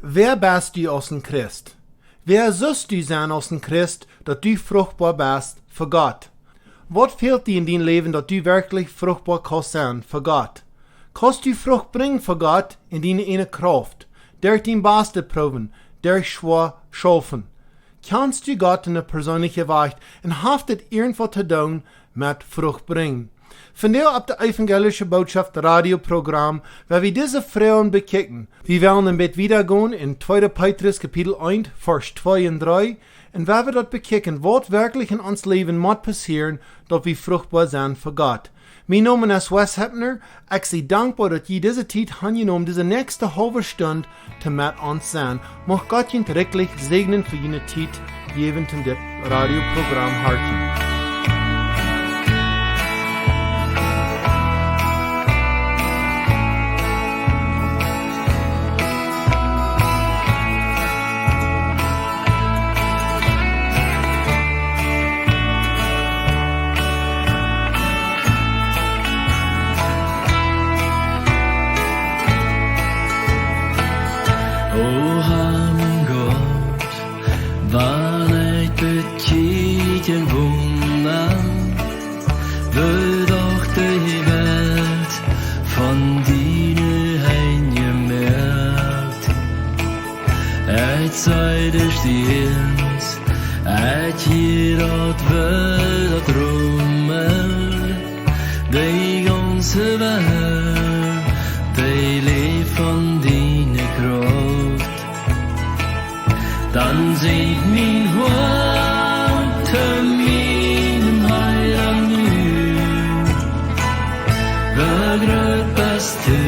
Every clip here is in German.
Wer bist du als ein Christ? Wer sollst du sein als ein Christ, dass du fruchtbar bist für Gott? Was fehlt dir in deinem Leben, dass du wirklich fruchtbar kannst sein für Gott? Kannst du Frucht bringen für Gott in deine eine Kraft, durch dein Beste proben, durch schwer schaffen? Kannst du Gott in eine persönliche Weise und haftet irgendwas zu tun mit Frucht bringen? Vandaar op de evangelische Botschaft Radioprogramm, waar we diese Frauen bekijken. Wir werden een beetje wiedergehen in 2. Petrus Kapitel 1, Vers 2 und 3, und waar we dat bekijken, wat wirklich in ons leven moet passieren, dat we vruchtbaar zijn voor God. Mijn naam is Wes Hepner. Ik zie dankbaar dat je deze tijd genomen, deze nächste halve Stunde te met ons zijn. Mag God je wirklich segnen für je tijd, geven in dit radioprogramm harten. Dan zingt mijn hart te mijn heiland nu. Begroot bist du.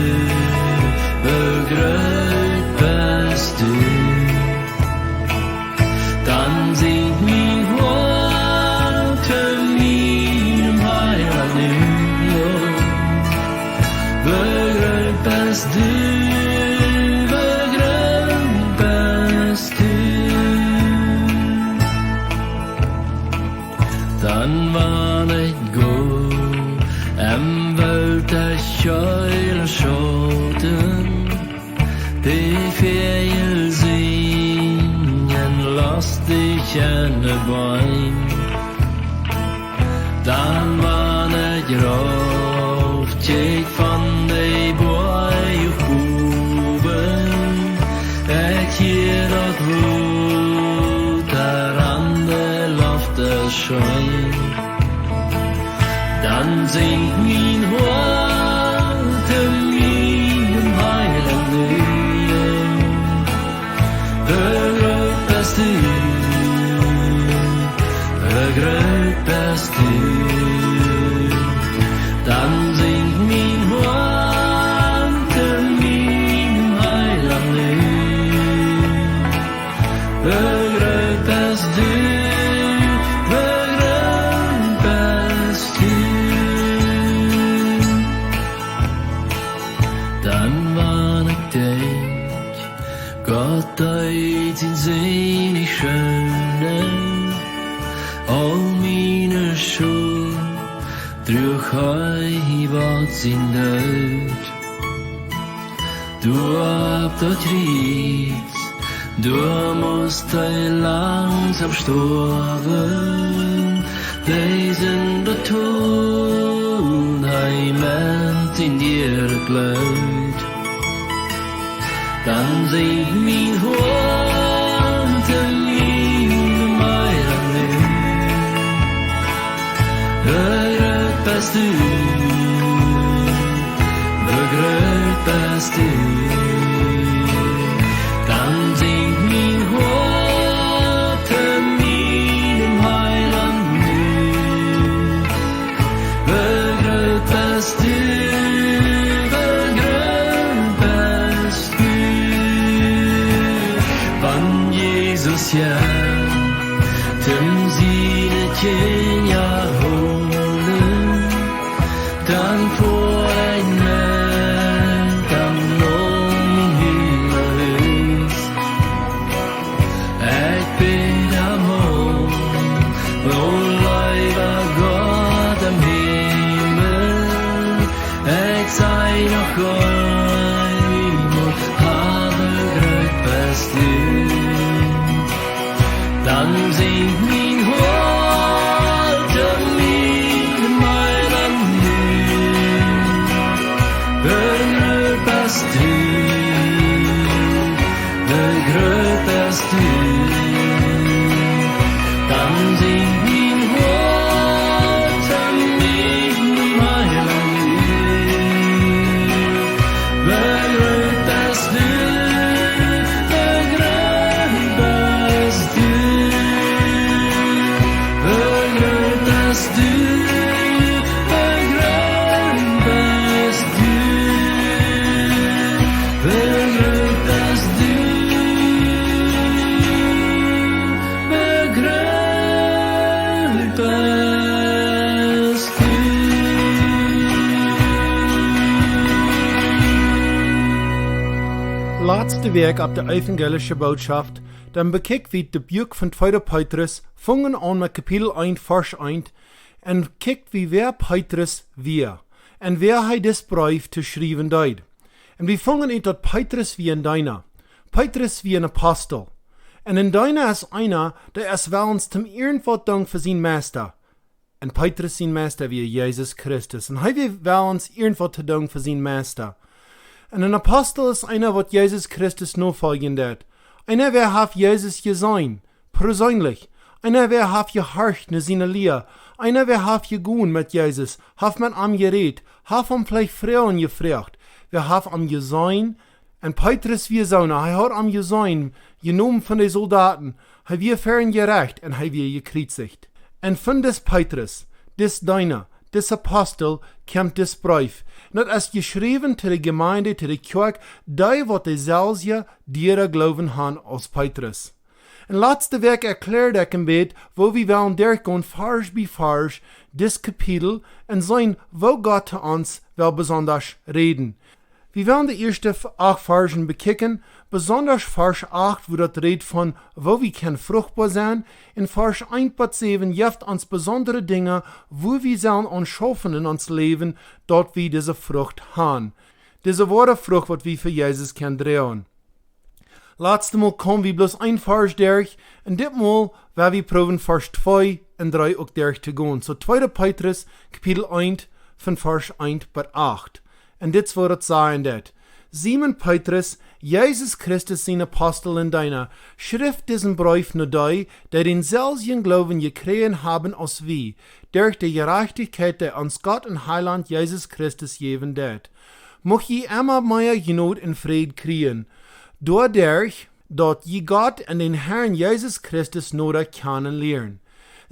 Dan zingt mijn hart te mijn heiland nu. Begroot bist du. Dan wann ich go, Welt der Scheuer schoten, die Ferien singen, lass dich an der Bein. Dan wann ich rauf, tjek von de Boi auf Buben, ich hier dat Blut, daran der Luft der Schein. Dan zingt mijn hart te mijn heiland nu. Begroot bist du, begroot bist du. Dan zingt mijn hart te mijn heiland nu. Begroot bist du. Gott uit in zijn schöne, all meine Schuld, durch hij wat zijn dood. Du ab dat riet, du musst hij langsam sterben, deze de Tod, hij ment in dir glöd. Dan zingt mijn hart te mijn heiland nu. Begroot bist du, begroot bist du. Dan zingt mijn hart te mijn heiland nu. Begroot bist du. Ja, dem Siedetchen ja holen, dann vor ein Mensch am Lohn Himmel. Ich bin am Hohen, wo Leiber Gott am Himmel, ich sei noch Gott und habe Glück. dann singt mein Hort min Meiland nu. Begrüßt bist du, begrüßt bist du, dann singt mein Hort min Meiland nu. Begrüßt bist du, Laatste Werk ab der evangelische Botschaft, dann bekijkt wie de Buch von 2. Petrus, fangen an mit Kapitel 1, Vers 1, en kijkt wie wer Petrus wie, en wer hij dis brief te schrijven deed. En we fangen uit dat Petrus wie een deiner, Petrus wie een apostel. En een deiner is einer, der is wel ons tem irgendwat dank voor zijn meester. En Petrus zijn meester wie Jezus Christus. En hij wie wel ons irgendwat te dank voor zijn meester. En een apostel is einer, wat Jezus Christus nafolgen deed. Einer, wer haf Jezus gesehen, persönlich. Einer, wer haf gehorcht ne seine Lehr. Einer, wer haf gegaan mit Jesus, haf man am geredet, haf am vielleicht Frauen gefragt. Wer haf am gesehen, en Petrus wie Sauna, hij hat am gesehen, genommen von den Soldaten, hij wie fern gerecht, en hij wie gekreuzigt. En von des Petrus, des deiner, des Apostel, kommt des Brief. Net as geschreven te de gemeinde, te de kerk, die wat dezelfde dieren geloven han als Petrus. En laatste werk erklärt ik een beetje, wo we wel doorgaan, vers bij vers, dis kapitel, en zijn, wo Gott te ons wel besonders reden. We willen de eerste 8 versen bekijken, besonders vers 8, wo dat redt von, wo we kan fruchtbar zijn, in vers 1,7 jeft ons besondere dingen, wo we zullen ons schaffen in ons leven, dat we deze Frucht haben. Diese wahre Frucht, wat we für Jesus kan drehen. Laatste Mal kommen wir bloß ein Vers durch, und ditmal werden wir proben Vers 2 und 3 auch durch zu gehen. So 2. Petrus, Kapitel 1, von Vers 1 bis 8. Und dit wird es sagen, dat Simon Petrus, Jesus Christus sein Apostel in deiner, schrift diesen Brief nur die, der denselben Glauben gekriegt haben als wir, durch die Gerechtigkeit, der uns Gott und Heiland Jesus Christus geben dat. Mocht je immer mehr Genot in Frieden kriegen, dadurch, dat je Gott und den Herrn Jesus Christus nur kennenlernen.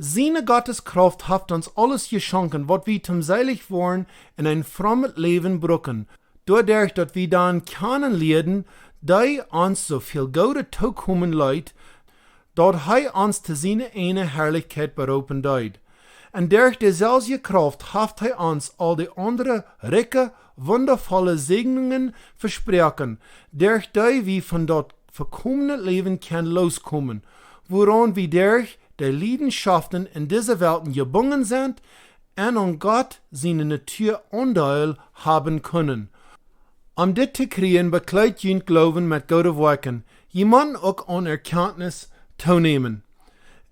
Seine Gotteskraft hat uns alles geschenkt, was wir zum seilig waren in ein frommes Leben brücken, dadurch, dass wir dann kennenlernen, die uns so viel Gute zukommen leid, dat hij uns zu seiner eine Herrlichkeit berufen deed. Und durch dieselbe Kraft hat hij uns all die andere ricke, wundervolle Segnungen versprochen, durch die wir von dort verkommenen Leben kann loskommen, woran wir durch die Leidenschaften in dieser Welt gebunden sind und an Gott seine Natur Anteil haben können. Dit te kriegen, bekleidt je Glauben mit gute Werken. Je moet ook aan Erkenntnis toenemen.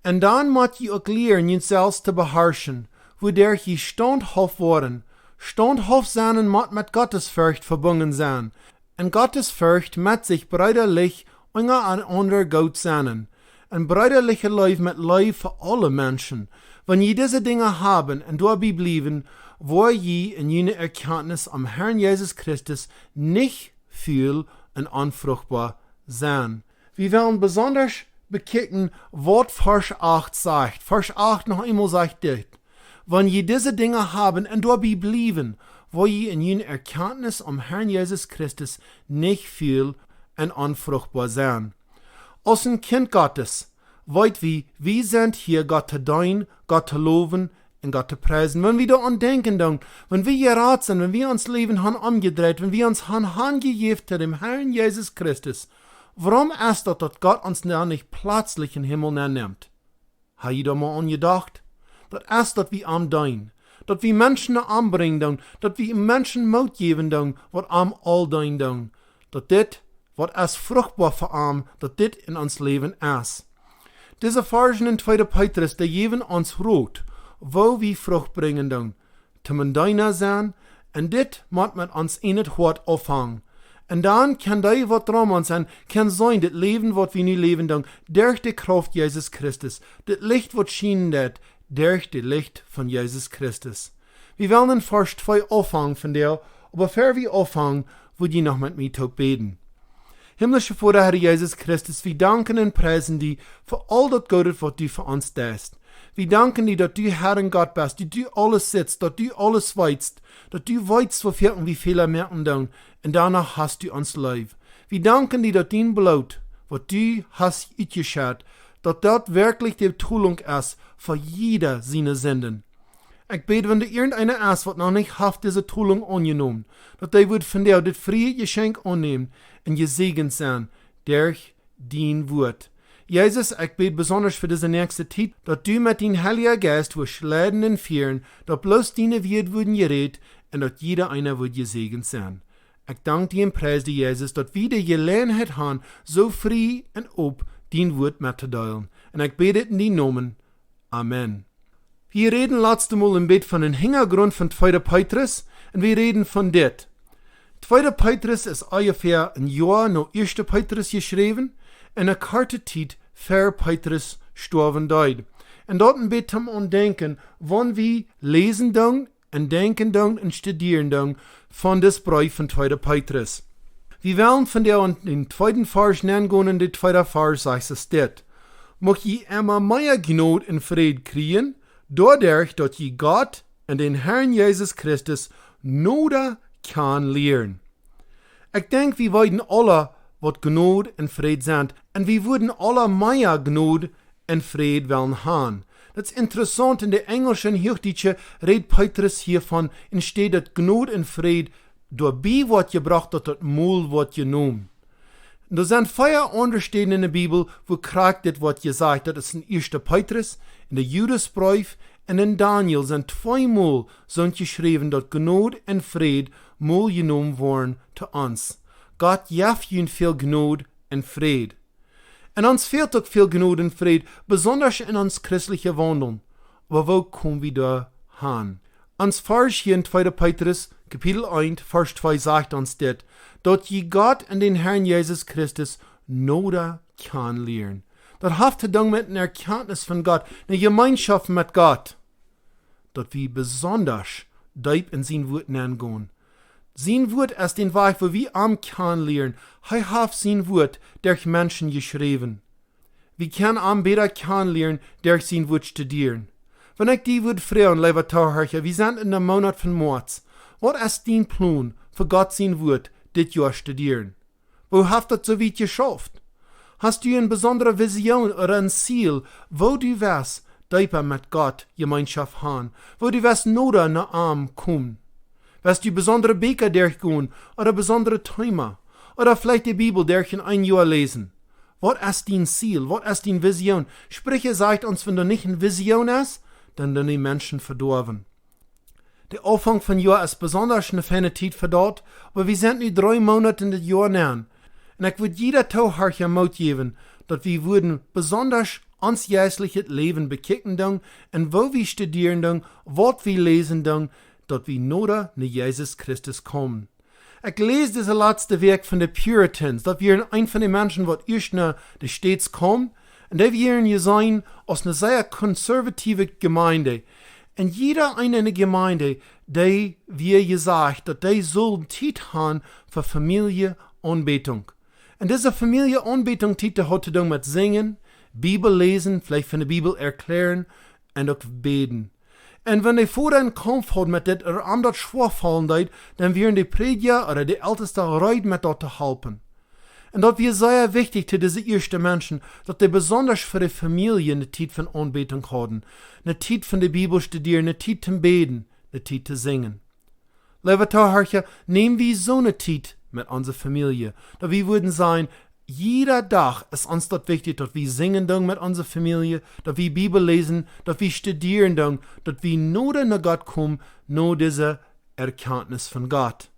En dan moet je ook leren jezelf te beherrschen, wodurch je standhaft worden. Standhaft zijn en moet met Gottesfurcht verbunden zijn. En Gottesfurcht met zich brüderlich enger an ander Gott zijn. Een brüderliche Lief mit Lief für alle Menschen. Wenn je diese Dinge haben und dabei bleiben, wo je in jene Erkenntnis am Herrn Jesus Christus nicht viel und unfruchtbar sein. Wir wollen besonders bekicken, was Vers 8 sagt. Vers 8 noch einmal sagt das. Wenn je diese Dinge haben und dabei bleiben, wo je in jene Erkenntnis am Herrn Jesus Christus nicht viel und unfruchtbar sein. Als ein Kind Gottes, weit wir sind hier Gott zu dienen, Gott zu loben und Gott zu preisen. Wenn wir daran denken, dann, wenn wir gerat sind, wenn wir uns Leben haben umgedreht, wenn wir uns haben hingegeben zu dem Herrn Jesus Christus, warum ist das, dass Gott uns nicht plötzlich in den Himmel nimmt? Hat ihr da mal angedacht? Das ist, dass wir am dienen, dass wir Menschen anbringen, dass wir Menschen Mut geben, was am all dienen, dass das, was ist fruchtbar für am, dass das in uns Leben ist. Diese Versen in 2. Petrus, die geben uns Rot, wo wir Frucht bringen dann. Zum deiner sein, und dit moet met ons in het hart afhangen. En dan kan die wat drum ons zijn, kan zijn dat leven wat we nu leven dan, durch de kracht Jesus Christus. Dat licht wat schijnen dat, durch de licht van Jesus Christus. Wir wollen in Vers 2 afhangen von der, aber bevor wir afhangen, würde ich noch mit mir beten. Himmlische Vater, Herr Jesus Christus, wir danken und preisen dich für all das Gute, was du für uns tust. Wir danken dir, dass du Herr und Gott bist, dass du alles sitzt, dass du alles weißt, dass du weißt, wofür und wie Fehler merken dann, und danach hast du uns lieb. Wir danken dir, dass dein Blut, was du hast uitgeschaut, dass das wirklich die Betrüllung ist für jeder seine Sünden. Ich bete, wenn du irgendeiner ist, was noch nicht hat diese Trüllung angenommen, dass der wird von dir das frie Geschenk annehmen und gesegnet sein durch dein Wort. Jesus, ich bete besonders für diese nächste Zeit, dass du mit deinem Heiligen Geist wirst leiden und führen, dass bloß deine Wort würden geredet und dass jeder einer wird gesegnet sein. Ich danke dir und preise dir, Jesus, dass wir die Gelegenheit haben, so frei und ob dein Wort mitzuteilen. Und ich bete in deinem Namen. Amen. Wir reden letzte Mal im Bett von dem Hintergrund von 2. Petrus und wir reden von dit. 2. Petrus ist ungefähr ein Jahr nach 1. Petrus geschrieben und eine kurze Zeit vor Petrus gestorben deut. Und dort ein Bett zum Denken, wann wir lesen dann und denken dann und studieren dann von des Brief von 2. Petrus. Wir wollen von der und den 2. Vers nennen und den 2. Vers sagt es dit. Mocht je immer mehr Gnade und Frieden kriegen, dadurch, dass je Gott und den Herrn Jesus Christus Gnade kann lehren. Ich denke, wir wollen alle, was Gnade und Frieden sind, und wir würden alle mehr Gnade und Frieden wollen haben. Das ist interessant, in der englischen Hochdeutsche redet Petrus hiervon, entsteht das Gnade und Frieden, dabei wird gebracht, dass das Mahl wird genommen. Da sind 4 andere Stellen in der Bibel, wo kriegt das wird gesagt. Das ist in 1. Petrus, in der Judasbrief und in Daniel sind 2-mal sind geschrieben, dass Gnade und Frieden mal genommen worden zu uns. Gott gibt ihnen viel Gnade und Frieden. Und uns fehlt auch viel Gnade und Frieden, besonders in uns christlichen Wandeln. Aber wo kommen wir da hin? Uns Vers hier in 2. Petrus, Kapitel 1, Vers 2 sagt uns das, dass je Gott und den Herrn Jesus Christus Gnade kann lehren. Das hat zu tun mit einer Erkenntnis von Gott, einer Gemeinschaft mit Gott. Dass wir besonders deep in sein Wort hineingehen. Sein Wort ist den Weg, wo wir am kann lernen. Er hat sein Wort durch Menschen geschrieben. Wir können am besser kann lernen, durch sein Wort studieren. Wenn ich die Wort fragen, lieber Tauherr, wir sind in der Monat von März. Was ist dein Plan für Gott sein Wort, dit Jahr studieren? Wo habt ihr das so weit geschafft? Hast du eine besondere Vision oder ein Ziel, wo du weißt, deeper mit Gott Gemeinschaft haben, wo du weißt, Noda nach Arm kommen? Weißt du besondere Beker durchgehen oder besondere Thema? Oder vielleicht die Bibel durch in ein Jahr lesen? Was ist dein Ziel? Was ist deine Vision? Sprich, sagt uns, wenn du nicht eine Vision hast, dann sind die Menschen verdorben. Der Anfang von Jahr ist besonders eine feine Zeit für dort, aber wir sind nur 3 Monate in das Jahr nähern. Und ich würde jeder Tauherr Mut geben, dass wir würden besonders uns geistliches Leben bekicken dann, und wo wir studieren dann, was wir lesen dann, dass wir nur nach Jesus Christus kommen. Ich lese dieses letzte Werk von den Puritans, dass wir ein von den Menschen, was erst nach den States kommen, und die wir hier sein aus einer sehr konservative Gemeinde. Und jeder eine in der Gemeinde, die wir gesagt, dass die sollen Zeit haben für Familienanbetung. Und diese Familienanbetung hat zu tun mit Singen, Bibel lesen, vielleicht von der Bibel erklären und auch beten. Und wenn die vorher einen Kampf haben mit das oder anders schwerfallen, dann werden die Prediger oder die Ältesten bereit mit dort zu helfen. Und das wird sehr wichtig für diese ersten Menschen, dass die besonders für die Familie eine Zeit von Anbetung haben, eine Zeit von der Bibel studieren, eine Zeit zum Beten, eine Zeit zu singen. Lieber Tauherr, nehmen wir so eine Zeit mit unserer Familie, dass wir würden sagen, jeder Tag ist uns das wichtig, dass wir singen dann mit unserer Familie, dass wir Bibel lesen, dass wir studieren dann, dass wir nur nach Gott kommen, nur diese Erkenntnis von Gott.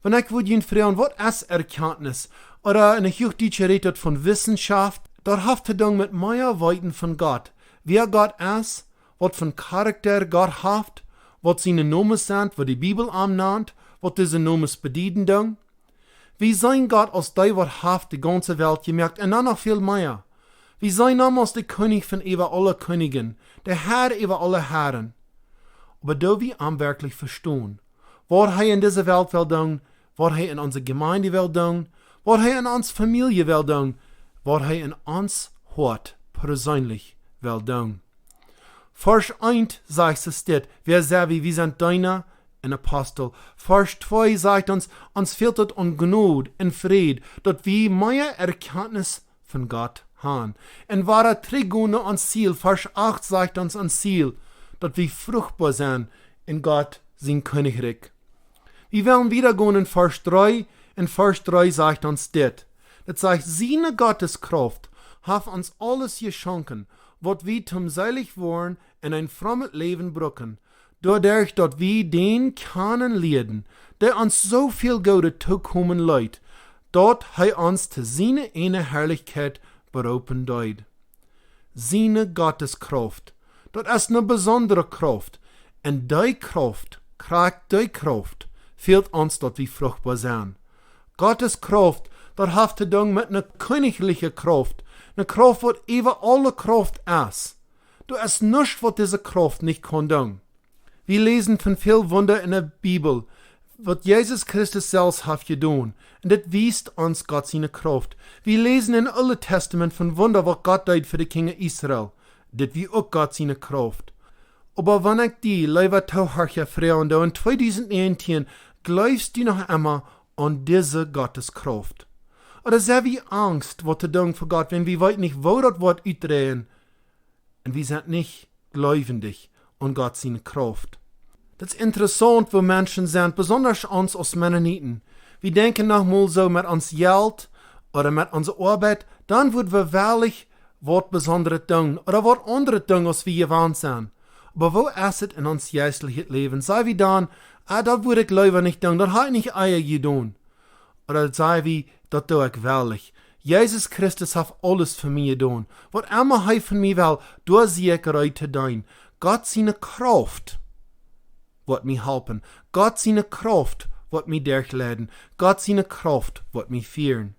Wenn ich würde ihn fragen, was ist Erkenntnis? Oder eine Hochdeutsche redet von Wissenschaft, Dat heeft te doen met meer weten van God. Wer Gott is, wat van karakter Gott heeft, wat zijn nomen zijn, wat die Bibel aannaemt, wat deze nomen bedienen doen. Wie zijn Gott als die wat heeft die ganze Welt gemerkt en dan nog veel meer. Wie zijn Namen als de König van über alle Königen, der Herr über alle Herren. Aber da wir am wirklich verstehen, was hij in dieser Welt will doen, was hij in onze Gemeinde will doen, was hij in onze Familie will doen, was hij in ons Hort persönlich will doen. Vers 1 sagt es dit, wer sagt, wir sind Diener und Apostel. Vers 2 sagt uns fehlt es an Gnade und Fried, dass wir mehr Erkenntnis von Gott haben. Und wahre Trigone ans Ziel, Vers 8 sagt uns ans Ziel, dass wir fruchtbar sind in Gott, sein Königreich. Wir werden wieder gehen in Vers 3, und Vers 3 sagt uns dit. Das sagt, seine Gotteskraft hat uns alles geschenkt, was wir zum selig worden in ein frommes Leben brücken, dadurch, dass wir den kennenlernen, der uns so viel Gute zukommen leid, dort er uns zu seiner eine Herrlichkeit berufen deut. Seine Gotteskraft, das ist eine besondere Kraft, und die Kraft, fehlt uns, dass wir fruchtbar sind. Gottes Kraft, das hat zu tun mit einer königlichen Kraft, eine Kraft, was über alle Kraft ist. Du ist nichts, was diese Kraft nicht kann tun. Wir lesen von viel Wunder in der Bibel, was Jesus Christus selbst hat getan. Und das weist uns Gott seine Kraft. Wir lesen in Alten Testament von Wunder, was Gott tut für die Kinder Israel. Das wie auch Gott seine Kraft. Aber wenn ich die, lieber Tauchercher Frauen, da in 2019, glaubst du noch immer an diese Gotteskraft? Oder sehr wie Angst, was zu tun für Gott, wenn wir weit nicht, wo das Wort uitdrehen. Und wir sind nicht gläubig an Gott seine Kraft. Das ist interessant, wo Menschen sind, besonders uns als Mennoniten. Wir denken nochmal so mit uns Geld oder mit unserer Arbeit, dann würden wir wahrlich was Besonderes tun oder was anderes tun, als wir gewohnt sind. Aber wo ist es in uns geistliches Leben? Sei wie dann, das würde ich lieber nicht tun, das habe ich nicht eier getan. Oder sei wie, das tue ich wahrlich. Jesus Christus hat alles für mich getan. Was immer er von mir will, da sehe ich bereit zu tun. Gott seine Kraft wird mich helfen. Gott seine Kraft wird mich durchleiten. Gott seine Kraft wird mich führen.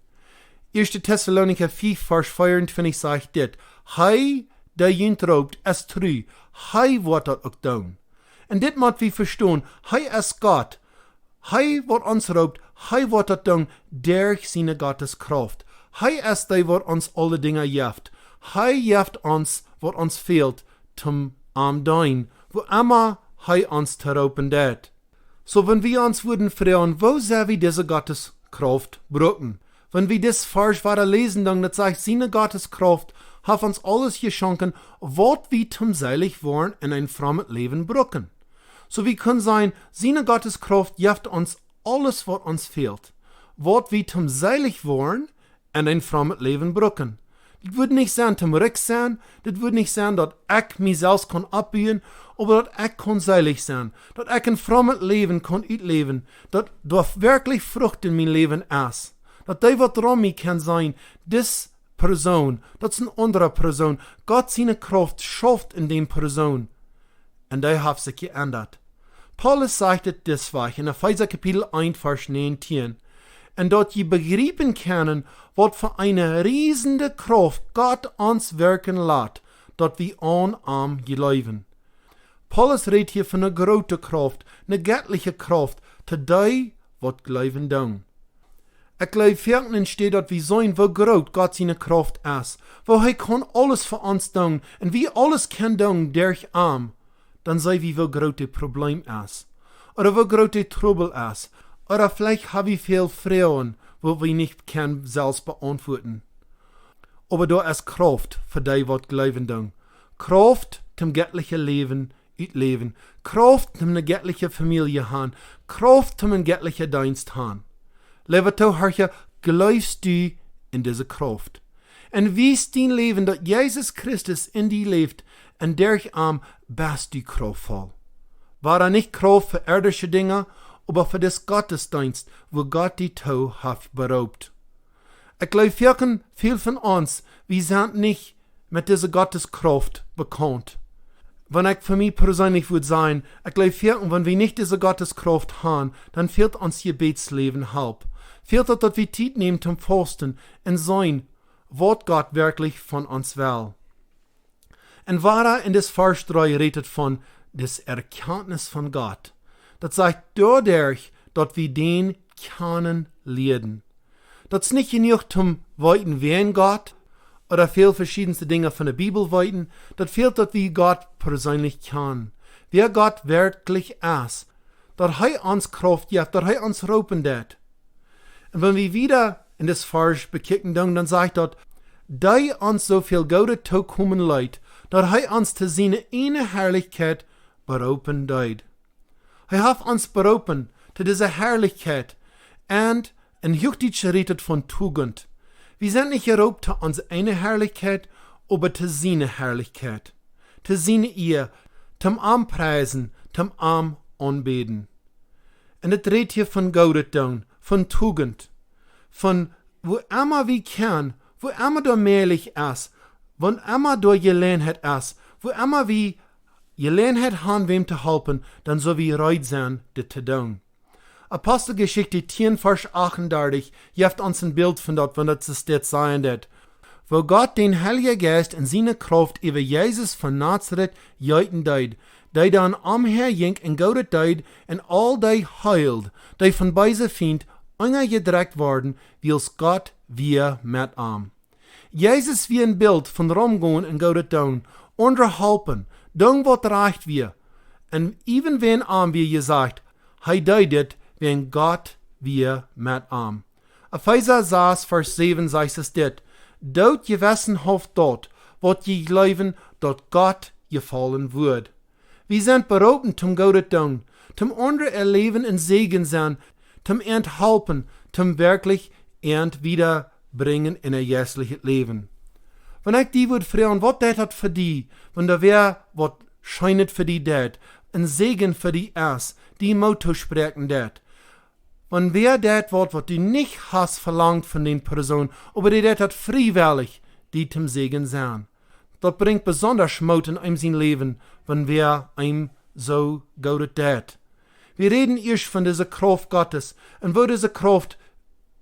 1. Thessalonicher 4, Vers 24 sagt dit, Hij, der jent roopt, is true. Hij wird das auch tun. Und dit moet wir verstehen. Hij is Gott. Hij wird uns roopt. Hij wird das tun durch seine Gotteskraft. Hij is der, wat uns alle Dinge jeft. Hij jeft uns, wat uns fehlt, zum Dein, wo immer Hij uns te roepen deed. So, wenn wir uns würden fragen, wo soll wir diese Gotteskraft brauchen? Wenn wir das Vers weiter lesen, dann sagt, seine Gotteskraft hat uns alles geschenkt, was wir zum selig waren in ein frommes Leben brauchen. So, wir können sagen, seine Gotteskraft gibt uns alles, was uns fehlt, was wir zum selig waren in ein frommes Leben brauchen. Das würde nicht sein, zum Reich sein, das würde nicht sein, dass ich mich selbst kann abbühen, aber dass ich kann selig sein, dass ich ein frommes Leben kann utleben, dass wirklich Frucht in mein Leben ist. Dat die wat rom mij kan zijn, dis persoon, dat is een andere persoon. Gott seine Kraft schafft in dem Person. Und die hat sich geändert. Paulus sagt es deswegen in Epheser Kapitel 1, Vers 19. Und dort je begreifen können, was für eine riesende Kraft Gott uns wirken lässt, dat wir an glauben. Paulus redet hier von einer großen Kraft, einer göttlichen Kraft, zu die, was glauben tun. Ich glaube, vierten steht, dass wir sehen, wo groß Gott seine Kraft ist, wo er kann alles für uns tun, und wie alles kann tun durch ihn, dann sei wie wo groß das Problem ist, oder wo groß der Trouble ist, oder vielleicht haben wir viel Frauen, wo wir nicht können selbst beantworten. Aber da ist Kraft für die, was glauben tun. Kraft zum göttlichen Leben utleben, Kraft zum eine göttliche Familie haben, Kraft zum einen göttlichen Dienst haben. Lieber Zuhörer, glaubst du in diese Kraft? Und wie ist dein Leben, dass Jesus Christus in dir lebt, und durch ihn bist du kraftvoll? War er nicht Kraft für irdische Dinge, aber für das Gottesdienst, wo Gott die Tau hat beraubt? Ich glaube wirklich, viel von uns, wir sind nicht mit dieser Gotteskraft bekannt. Wenn ich für mich persönlich würde sagen, ich glaube wirklich, wenn wir nicht diese Gotteskraft haben, dann fehlt uns Gebetsleben halb. Fehlt es, dass wir Zeit nehmen zum Fasten und sein, was Gott wirklich von uns will. Und wahrer in das Vers 3 redet von das Erkenntnis von Gott. Das sagt dadurch, dass wir den kennen lernen. Das ist nicht genug zum Weiten wen Gott oder viel verschiedenste Dinge von der Bibel weiten. Das fehlt, dass wir Gott persönlich kennen. Wer Gott wirklich ist. Dass er uns Kraft gibt, dass er uns ropen wird. Und wenn wir wieder in das Vers bekicken, dann sagt dort, da uns so viel Gute zukommen leid, dass er uns zu seiner eine Herrlichkeit berufen deed. Er hat uns berufen zu dieser Herrlichkeit und in Juchtig redet von Tugend. Wir sind nicht gerobt zu unserer eine Herrlichkeit, aber zu seiner Herrlichkeit. Zu seiner Ehe, zum Anpreisen, zum Anbeten. Und es redet hier von Gaudet, von Tugend, von wo immer wir können, wo immer da möglich ist, wo immer da Gelegenheit ist, wo immer wir Gelegenheit haben, wem zu helfen, dann soll wir bereit sein, das zu tun. Apostelgeschichte 10, Vers 38, gibt uns ein Bild von dort, wenn das steht sein wird. Wo Gott den Heiligen Geist in seine Kraft über Jesus von Nazareth jeiten deed, die dann umherging in Gaudet deed und all die heilt, die von beise Feind angedreckt worden, wils Gott wir mit am. Jesus wie ein Bild von rumgehen in Gaudet down, unterhalten, doen wat recht wir. Und even wenn wir gesagt, hij deed wenn Gott wir mit am. Epheser 6, Vers 7 sagt es dit, dort gewissen hoft dort, wat je glauben, dat Gott gefallen wird. Wir sind berufen zum Gaudet tun, zum andere erleben und Segen sein, zum enthalten, zum wirklich wiederbringen in ein jährliches Leben. Wenn ich die würde fragen, was das hat für die, wenn da wär, was scheinet für die dat, ein Segen für die ist, die Motto sprechen dat. Wenn wer dat Wort, was du nicht hast verlangt von den Personen, aber die dat hat freiwillig, die zum Segen sein. Das bringt besonders Mut in einem sein Leben, wenn wer einem so gaudet dat. Wir reden erst von dieser Kraft Gottes und wo diese Kraft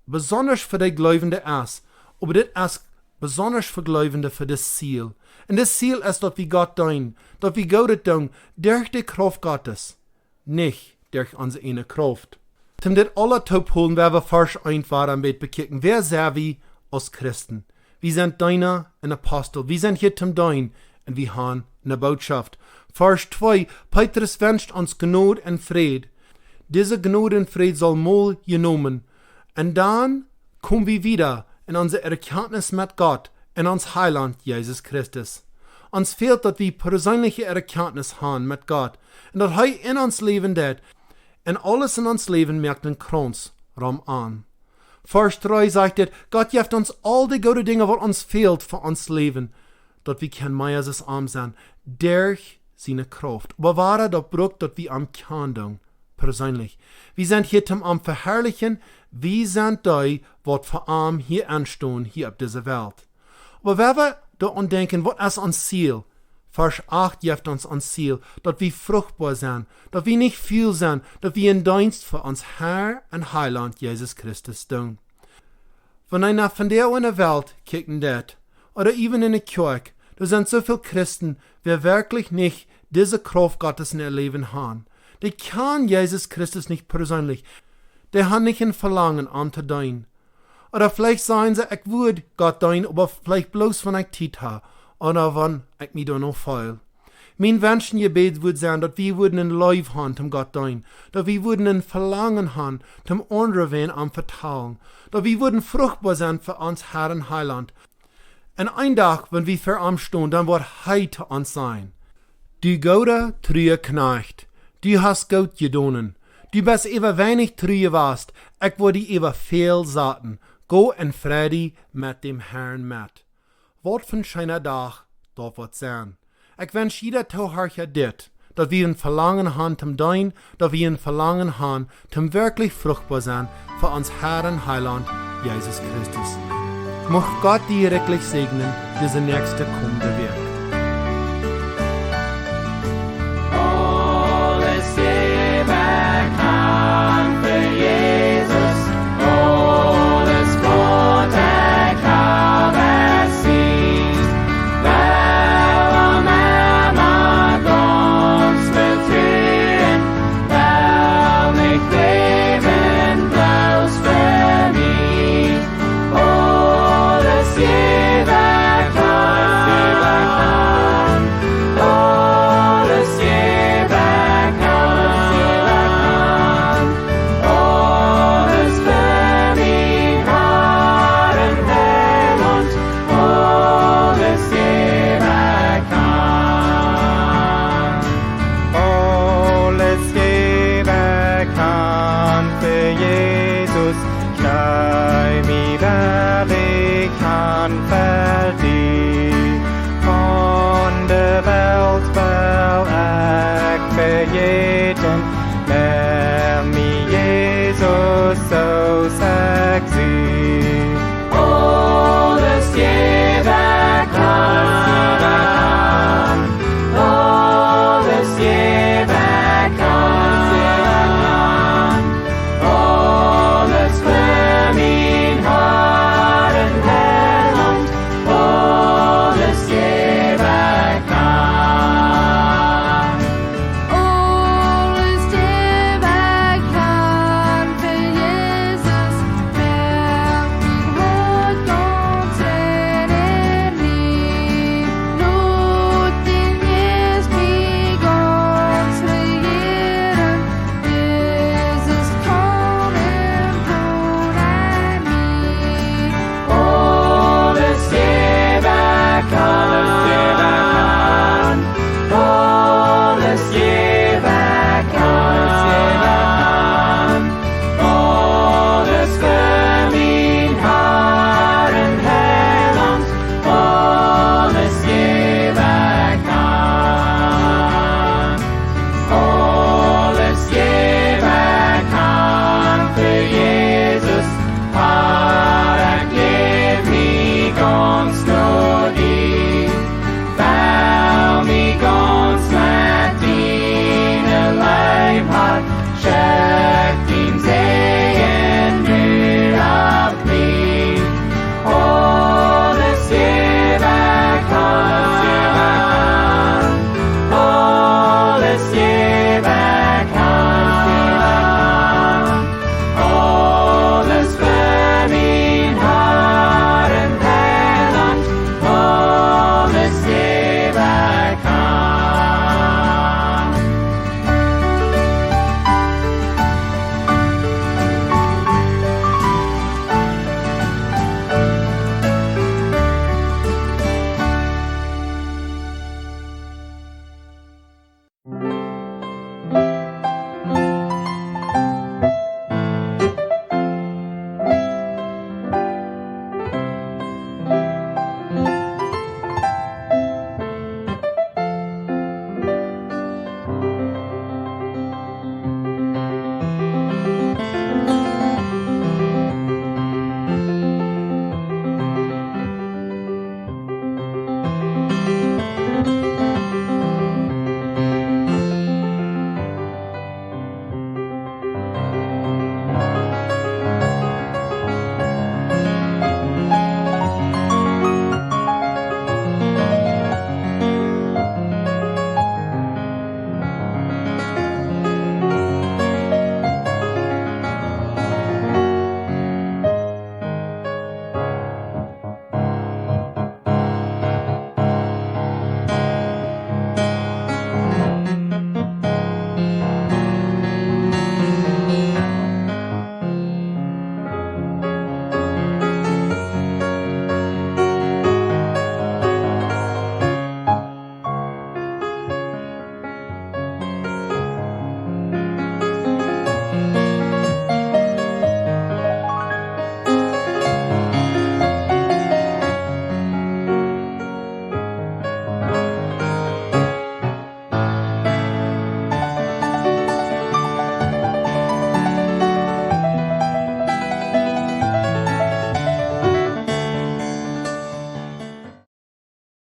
besonders für die Gläubende ist, aber das ist besonders für Gläubende für das Ziel. Und das Ziel ist, dass wir Gott dienen, dass wir Gaudet tun, durch die Kraft Gottes, nicht durch unsere eine Kraft. Zum das alle Top holen, wer wir Vers 1 waren mit bekicken. Wer sind wir als Christen? Wir sind Diener und Apostel. Wir sind hier zum Dienen und wir haben eine Botschaft. Vers 2, Petrus wünscht uns Gnade und Fried. Diese Gnade und Fried soll mal genommen. Und dann kommen wir wieder in unsere Erkenntnis mit Gott, in uns Heiland Jesus Christus. Uns fehlt, dass wir persönliche Erkenntnis haben mit Gott und dass er in uns leben wird. Und alles in uns Leben merkt den Kranz rum an. Vers 3 sagt es, Gott gibt uns all die guten Dinge, was uns fehlt für uns Leben, dass wir kein mehr als arm sein, durch seine Kraft. Aber wahre, das braucht, dass wir am Kandung persönlich. Wir sind hier zum am Verherrlichen, wir sind die, was für arm hier anstehen, hier auf dieser Welt. Aber wenn wir da denken, was ist unser Ziel? Vers 8 gibt uns ein Ziel, dass wir fruchtbar sind, dass wir nicht viel sind, dass wir in Dienst für uns Herr und Heiland Jesus Christus tun. Wenn einer von der in der Welt kicken det, oder even in der Kirche, da sind so viele Christen, die wirklich nicht diese Kraft Gottes in ihr Leben haben. Die kann Jesus Christus nicht persönlich. Die haben nicht ein Verlangen an zu dienen. Oder vielleicht sagen sie, ich würde Gott dienen, aber vielleicht bloß, wenn ich Zeit habe. Oder wenn ich mich da noch fehl. Mein Wünschengebet würde sein, dass wir würden ein Leib haben, zum Gott dienen. Dass wir würden ein Verlangen haben, zum anderen wen am Vertrauen. Dass wir würden fruchtbar sein für uns Herr und Heiland. Und ein Tag, wenn wir für ihm stehen, dann wird er zu uns sein. Du gute, treue Knecht, du hast gut gedonen. Du bist über wenig treue warst, ich würde über viel saten. Go in Friede mit dem Herrn mit. Wat für ein schöner Tag darf wird sein. Ich wünsche jeder Zuhörer dit, dass wir ein Verlangen haben zum Dein, dass wir ein Verlangen haben zum wirklich fruchtbar sein für uns Herrn und Heiland, Jesus Christus. Mag Gott dir wirklich segnen, diese nächste kommende Weg.